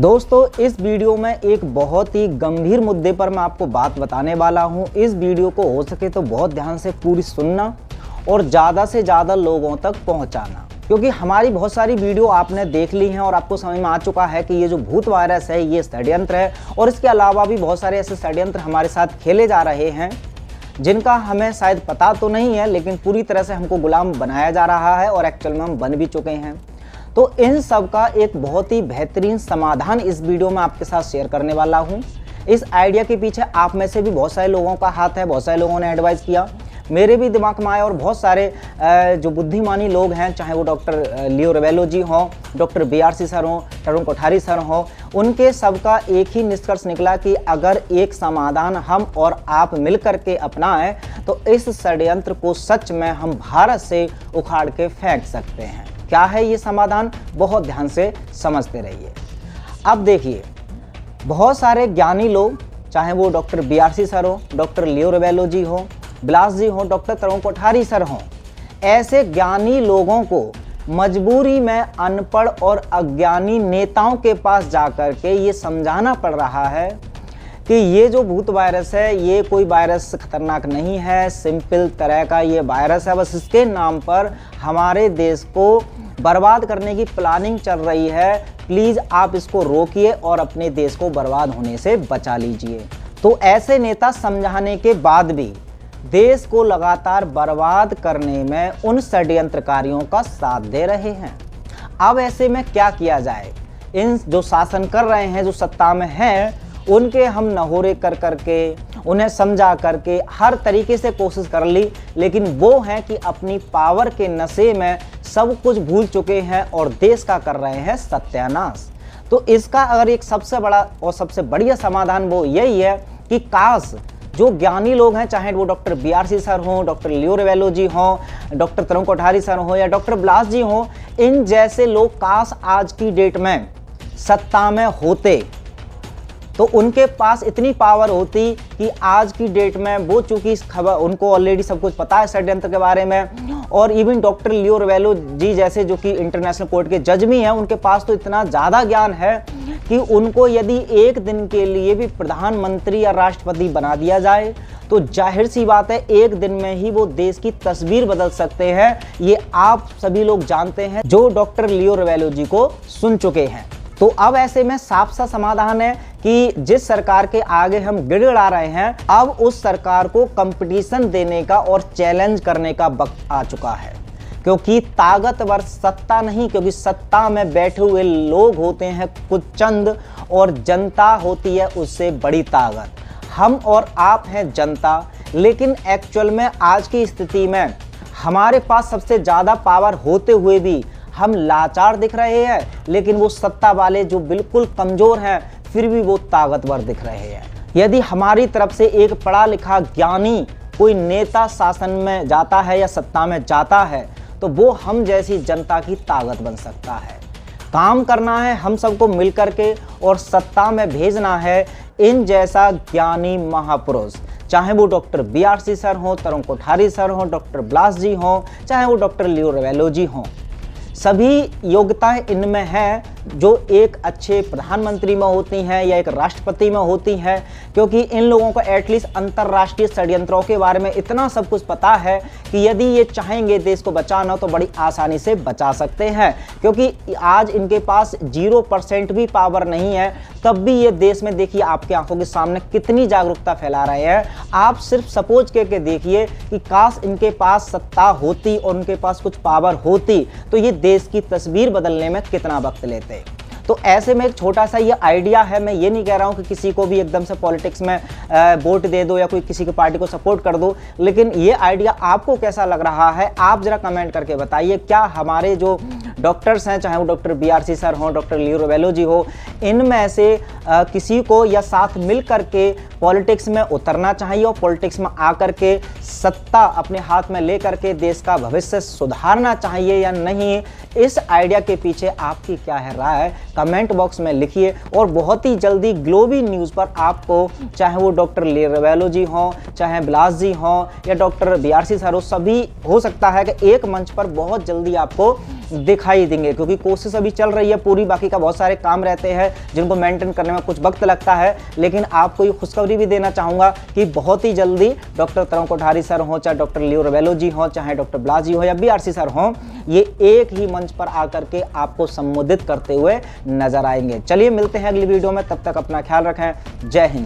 दोस्तों इस वीडियो में एक बहुत ही गंभीर मुद्दे पर मैं आपको बात बताने वाला हूं। इस वीडियो को हो सके तो बहुत ध्यान से पूरी सुनना और ज़्यादा से ज़्यादा लोगों तक पहुंचाना, क्योंकि हमारी बहुत सारी वीडियो आपने देख ली हैं और आपको समझ में आ चुका है कि ये जो भूत वायरस है ये षड्यंत्र है। और इसके अलावा भी बहुत सारे ऐसे षड्यंत्र हमारे साथ खेले जा रहे हैं जिनका हमें शायद पता तो नहीं है, लेकिन पूरी तरह से हमको गुलाम बनाया जा रहा है और एक्चुअल में हम बन भी चुके हैं। तो इन सब का एक बहुत ही बेहतरीन समाधान इस वीडियो में आपके साथ शेयर करने वाला हूं। इस आइडिया के पीछे आप में से भी बहुत सारे लोगों का हाथ है, बहुत सारे लोगों ने एडवाइस किया, मेरे भी दिमाग में आया और बहुत सारे जो बुद्धिमानी लोग हैं, चाहे वो डॉक्टर लियो रेवेलो जी हों, डॉक्टर BRC सर हों, तरुण कोठारी सर हों, उनके सबका एक ही निष्कर्ष निकला कि अगर एक समाधान हम और आप मिल करके अपनाएं तो इस षड्यंत्र को सच में हम भारत से उखाड़ के फेंक सकते हैं। क्या है ये समाधान, बहुत ध्यान से समझते रहिए। अब देखिए, बहुत सारे ज्ञानी लोग, चाहे वो डॉक्टर BRC सर हो, डॉक्टर लियो रेवेलो जी हो, बिलास जी हो, डॉक्टर तरुण कोठारी सर हों, ऐसे ज्ञानी लोगों को मजबूरी में अनपढ़ और अज्ञानी नेताओं के पास जाकर के ये समझाना पड़ रहा है कि ये जो भूत वायरस है ये कोई वायरस खतरनाक नहीं है, सिंपल तरह का ये वायरस है, बस इसके नाम पर हमारे देश को बर्बाद करने की प्लानिंग चल रही है। प्लीज़ आप इसको रोकिए और अपने देश को बर्बाद होने से बचा लीजिए। तो ऐसे नेता समझाने के बाद भी देश को लगातार बर्बाद करने में उन षड्यंत्रकारियों का साथ दे रहे हैं। अब ऐसे में क्या किया जाए? इन जो शासन कर रहे हैं, जो सत्ता में हैं, उनके हम नहोरे कर करके, उन्हें समझा करके हर तरीके से कोशिश कर ली, लेकिन वो हैं कि अपनी पावर के नशे में सब कुछ भूल चुके हैं और देश का कर रहे हैं सत्यानाश। तो इसका अगर एक सबसे बड़ा और सबसे बढ़िया समाधान वो यही है कि काश जो ज्ञानी लोग हैं, चाहे वो डॉक्टर BRC सर हों, डॉक्टर लियो रेवेलो जी हों, डॉक्टर तरुण कोठारी सर हों या डॉक्टर बिलास जी हों, इन जैसे लोग काश आज की डेट में सत्ता में होते तो उनके पास इतनी पावर होती कि आज की डेट में वो, चूंकि इस खबर उनको ऑलरेडी सब कुछ पता है षड्यंत्र के बारे में, और इवन डॉक्टर लियो रेवेलो जी जैसे जो कि इंटरनेशनल कोर्ट के जज भी हैं, उनके पास तो इतना ज़्यादा ज्ञान है कि उनको यदि एक दिन के लिए भी प्रधानमंत्री या राष्ट्रपति बना दिया जाए तो जाहिर सी बात है एक दिन में ही वो देश की तस्वीर बदल सकते हैं। ये आप सभी लोग जानते हैं जो डॉक्टर लियो रेवेलो जी को सुन चुके हैं। तो अब ऐसे में साफ सा समाधान है कि जिस सरकार के आगे हम गिड़गिड़ा रहे हैं, अब उस सरकार को कंपटीशन देने का और चैलेंज करने का वक्त आ चुका है। क्योंकि ताकतवर सत्ता नहीं, क्योंकि सत्ता में बैठे हुए लोग होते हैं कुछ चंद और जनता होती है उससे बड़ी ताकत। हम और आप हैं जनता, लेकिन एक्चुअल में आज की स्थिति में हमारे पास सबसे ज़्यादा पावर होते हुए भी हम लाचार दिख रहे हैं, लेकिन वो सत्ता वाले जो बिल्कुल कमज़ोर हैं फिर भी वो ताकतवर दिख रहे हैं। यदि हमारी तरफ से एक पढ़ा लिखा ज्ञानी कोई नेता शासन में जाता है या सत्ता में जाता है तो वो हम जैसी जनता की ताकत बन सकता है। काम करना है हम सबको मिल करके और सत्ता में भेजना है इन जैसा ज्ञानी महापुरुष, चाहे वो डॉक्टर BRC सर हों, तरुण कोठारी सर हों, डॉक्टर बिलास जी हों, चाहे वो डॉक्टर लियो रेवेलो जी हों। सभी योग्यताएं इनमें हैं जो एक अच्छे प्रधानमंत्री में होती हैं या एक राष्ट्रपति में होती हैं, क्योंकि इन लोगों को एटलीस्ट अंतर्राष्ट्रीय षड्यंत्रों के बारे में इतना सब कुछ पता है कि यदि ये चाहेंगे देश को बचाना तो बड़ी आसानी से बचा सकते हैं। क्योंकि आज इनके पास 0% भी पावर नहीं है, तब भी ये देश में देखिए आपके आंखों के सामने कितनी जागरूकता फैला रहे हैं। आप सिर्फ सपोज करके देखिए कि काश इनके पास सत्ता होती और उनके पास कुछ पावर होती तो ये देश की तस्वीर बदलने में कितना वक्त लेते। तो ऐसे में एक छोटा सा ये आइडिया है, मैं ये नहीं कह रहा हूँ कि किसी को भी एकदम से पॉलिटिक्स में वोट दे दो या कोई किसी की पार्टी को सपोर्ट कर दो, लेकिन ये आइडिया आपको कैसा लग रहा है आप जरा कमेंट करके बताइए। क्या हमारे जो डॉक्टर्स हैं, चाहे वो डॉक्टर BRC सर हों, डॉक्टर लियो रेवेलो जी हो, इनमें से किसी को या साथ मिल करके पॉलिटिक्स में उतरना चाहिए और पॉलिटिक्स में आकर के सत्ता अपने हाथ में ले करके देश का भविष्य सुधारना चाहिए या नहीं? इस आइडिया के पीछे आपकी क्या है राय, कमेंट बॉक्स में लिखिए। और बहुत ही जल्दी ग्लोबी न्यूज़ पर आपको, चाहे वो डॉक्टर लियो रेवेलो जी हों, चाहे बिलास जी हों या डॉक्टर BRC सर हो, सभी हो सकता है कि एक मंच पर बहुत जल्दी आपको दिखाई देंगे, क्योंकि कोशिश अभी चल रही है पूरी, बाकी का बहुत सारे काम रहते हैं जिनको मेंटेन करने में कुछ वक्त लगता है। लेकिन आपको ये खुशखबरी भी देना चाहूँगा कि बहुत ही जल्दी डॉक्टर तरंग कोठारी सर हों, चाहे डॉक्टर लियो रबेलो जी हों, चाहे डॉक्टर ब्लाजी हो या बीआरसी सर हों, ये एक ही मंच पर आकर के आपको संबोधित करते हुए नजर आएंगे। चलिए मिलते हैं अगली वीडियो में, तब तक अपना ख्याल रखें। जय हिंद।